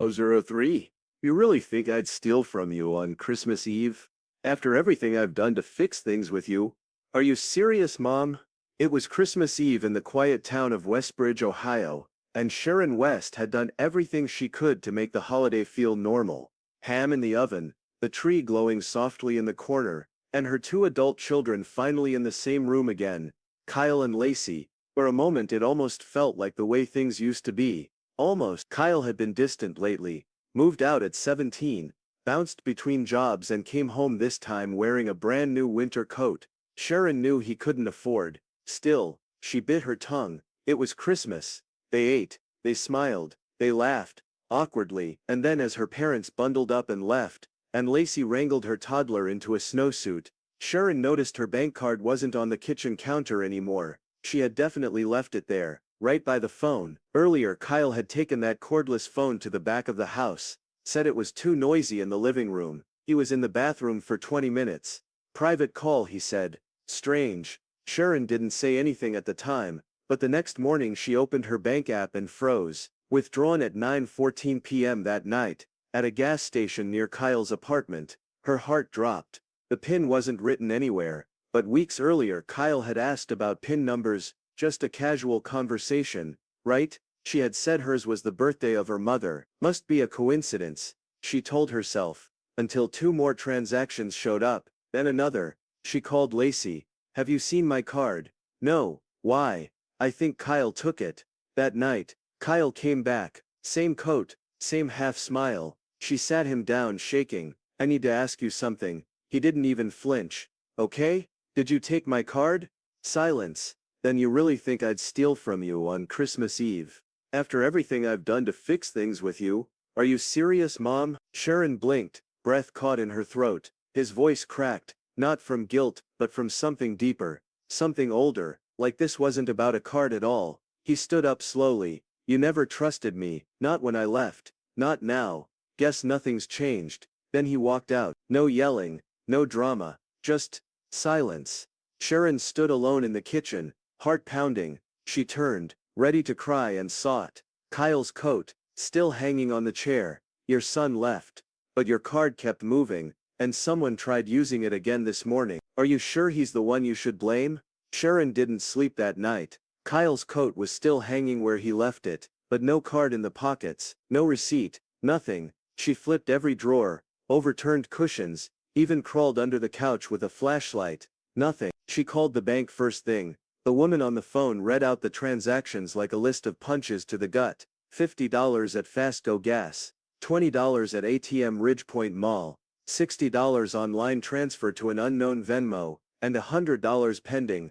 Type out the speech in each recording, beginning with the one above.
003. You really think I'd steal from you on Christmas Eve? After everything I've done to fix things with you? Are you serious, Mom? It was Christmas Eve in the quiet town of Westbridge, Ohio, and Sharon West had done everything she could to make the holiday feel normal. Ham in the oven, the tree glowing softly in the corner, and her two adult children finally in the same room again, Kyle and Lacey. For a moment it almost felt like the way things used to be. Almost. Kyle had been distant lately, moved out at 17, bounced between jobs and came home this time wearing a brand new winter coat. Sharon knew he couldn't afford. Still, she bit her tongue. It was Christmas. They ate, they smiled, they laughed, awkwardly, and then as her parents bundled up and left, and Lacey wrangled her toddler into a snowsuit, Sharon noticed her bank card wasn't on the kitchen counter anymore. She had definitely left it there, right by the phone. Earlier Kyle had taken that cordless phone to the back of the house, said it was too noisy in the living room. He was in the bathroom for 20 minutes. Private call, he said. Strange. Sharon didn't say anything at the time, but the next morning she opened her bank app and froze. Withdrawn at 9:14 p.m. that night, at a gas station near Kyle's apartment. Her heart dropped. The PIN wasn't written anywhere, but weeks earlier Kyle had asked about PIN numbers, just a casual conversation, right? She had said hers was the birthday of her mother. Must be a coincidence, she told herself, until two more transactions showed up, then another. She called Lacey. Have you seen my card? No. Why? I think Kyle took it. That night, Kyle came back, same coat, same half smile. She sat him down shaking. I need to ask you something. He didn't even flinch. Okay? Did you take my card? Silence. Then you really think I'd steal from you on Christmas Eve? After everything I've done to fix things with you? Are you serious, Mom? Sharon blinked, breath caught in her throat. His voice cracked, not from guilt, but from something deeper, something older, like this wasn't about a card at all. He stood up slowly. You never trusted me, not when I left, not now. Guess nothing's changed. Then he walked out. No yelling, no drama, just silence. Sharon stood alone in the kitchen, heart pounding. She turned, ready to cry, and saw it. Kyle's coat, still hanging on the chair. Your son left. But your card kept moving, and someone tried using it again this morning. Are you sure he's the one you should blame? Sharon didn't sleep that night. Kyle's coat was still hanging where he left it, but no card in the pockets, no receipt, nothing. She flipped every drawer, overturned cushions, even crawled under the couch with a flashlight. Nothing. She called the bank first thing. The woman on the phone read out the transactions like a list of punches to the gut. $50 at Fastgo Gas, $20 at ATM Ridgepoint Mall, $60 online transfer to an unknown Venmo, and $100 pending.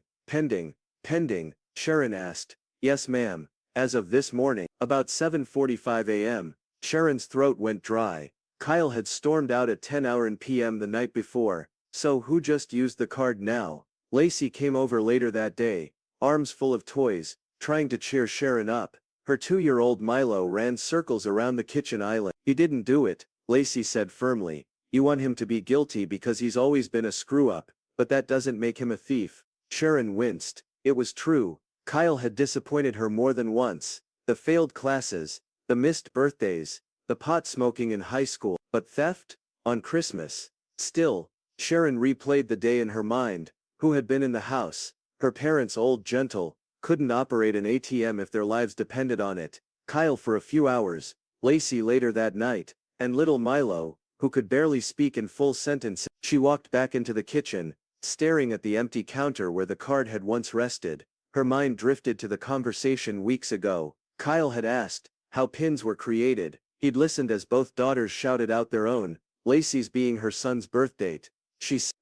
Pending, Sharon asked. Yes, ma'am. As of this morning, about 7:45 a.m., Sharon's throat went dry. Kyle had stormed out at 10 p.m. the night before, so who just used the card now? Lacey came over later that day, arms full of toys, trying to cheer Sharon up. Her 2-year-old Milo ran circles around the kitchen island. He didn't do it, Lacey said firmly. You want him to be guilty because he's always been a screw-up, but that doesn't make him a thief. Sharon winced. It was true. Kyle had disappointed her more than once. The failed classes, the missed birthdays, the pot smoking in high school, but theft? On Christmas? Still, Sharon replayed the day in her mind. Who had been in the house? Her parents, old, gentle, couldn't operate an ATM if their lives depended on it. Kyle for a few hours, Lacey later that night, and little Milo, who could barely speak in full sentences. She walked back into the kitchen, staring at the empty counter where the card had once rested. Her mind drifted to the conversation weeks ago. Kyle had asked how pins were created. He'd listened as both daughters shouted out their own, Lacey's being her son's birth date.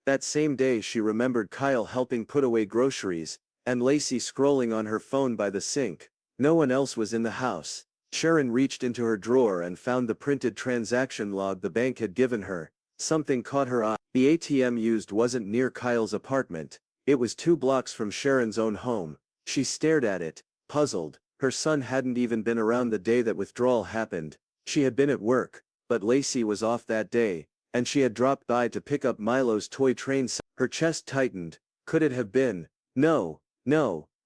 That same day she remembered Kyle helping put away groceries, and Lacey scrolling on her phone by the sink. No one else was in the house. Sharon reached into her drawer and found the printed transaction log the bank had given her. Something caught her eye. The ATM used wasn't near Kyle's apartment. It was 2 blocks from Sharon's own home. She stared at it, puzzled. Her son hadn't even been around the day that withdrawal happened. She had been at work, but Lacey was off that day, and she had dropped by to pick up Milo's toy train set. Her chest tightened. Could it have been? No,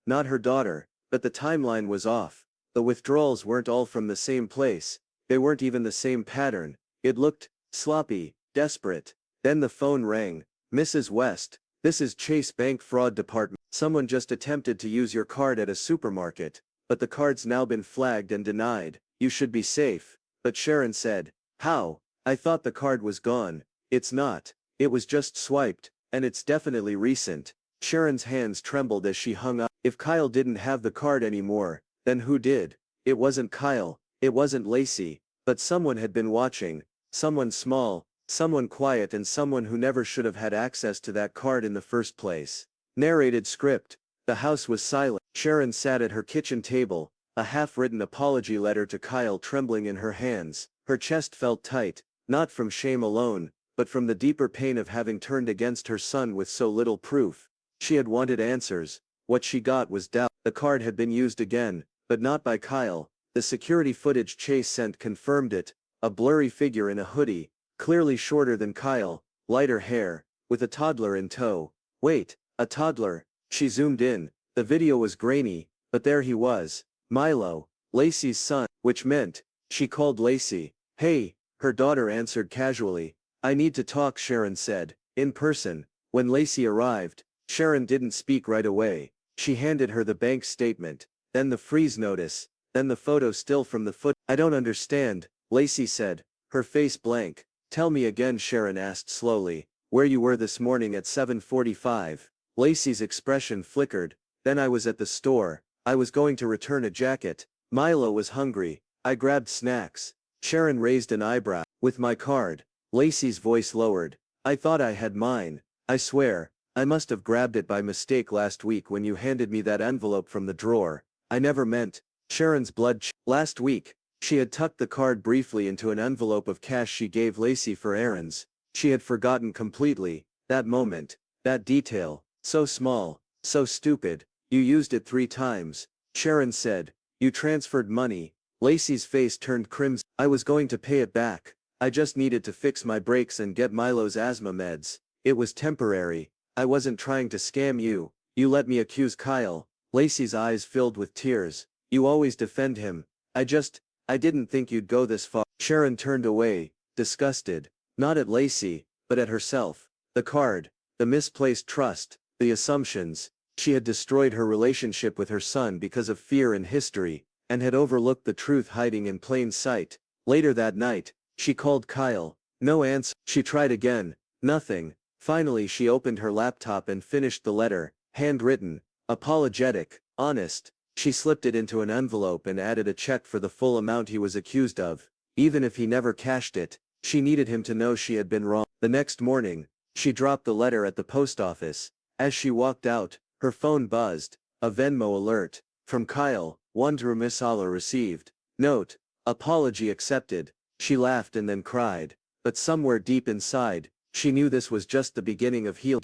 not her daughter, but the timeline was off. The withdrawals weren't all from the same place. They weren't even the same pattern. It looked sloppy, desperate. Then the phone rang. Mrs. West, this is Chase Bank Fraud Department. Someone just attempted to use your card at a supermarket, but the card's now been flagged and denied. You should be safe. But Sharon said, how? I thought the card was gone. It's not. It was just swiped, and it's definitely recent. Sharon's hands trembled as she hung up. If Kyle didn't have the card anymore, then who did? It wasn't Kyle, it wasn't Lacey, but someone had been watching, someone small, someone quiet, and someone who never should have had access to that card in the first place. Narrated script. The house was silent. Sharon sat at her kitchen table, a half-written apology letter to Kyle trembling in her hands. Her chest felt tight, not from shame alone, but from the deeper pain of having turned against her son with so little proof. She had wanted answers. What she got was doubt. The card had been used again, but not by Kyle. The security footage Chase sent confirmed it. A blurry figure in a hoodie, clearly shorter than Kyle, lighter hair, with a toddler in tow. Wait, a toddler? She zoomed in. The video was grainy, but there he was. Milo, Lacey's son, which meant, she called Lacey. Hey, her daughter answered casually. I need to talk, Sharon said, in person. When Lacey arrived, Sharon didn't speak right away. She handed her the bank statement, then the freeze notice, then the photo still from the foot. I don't understand, Lacey said, her face blank. Tell me again, Sharon asked slowly, where you were this morning at 7:45. Lacey's expression flickered. Then I was at the store. I was going to return a jacket. Milo was hungry. I grabbed snacks. Sharon raised an eyebrow. With my card. Lacey's voice lowered. I thought I had mine. I swear, I must have grabbed it by mistake last week when you handed me that envelope from the drawer. I never meant. Sharon's blood. Last week, she had tucked the card briefly into an envelope of cash she gave Lacey for errands. She had forgotten completely. That moment. That detail. So small. So stupid. You used it 3 times. Sharon said. You transferred money. Lacey's face turned crimson. I was going to pay it back. I just needed to fix my brakes and get Milo's asthma meds. It was temporary. I wasn't trying to scam you. You let me accuse Kyle. Lacey's eyes filled with tears. You always defend him. I didn't think you'd go this far. Sharon turned away, disgusted. Not at Lacey, but at herself. The card. The misplaced trust. The assumptions. She had destroyed her relationship with her son because of fear and history, and had overlooked the truth hiding in plain sight. Later that night, she called Kyle. No answer. She tried again. Nothing. Finally she opened her laptop and finished the letter, handwritten, apologetic, honest. She slipped it into an envelope and added a check for the full amount he was accused of. Even if he never cashed it, she needed him to know she had been wrong. The next morning, she dropped the letter at the post office. As she walked out, her phone buzzed. A Venmo alert. From Kyle. Wondru Misala received. Note. Apology accepted. She laughed and then cried. But somewhere deep inside, she knew this was just the beginning of healing.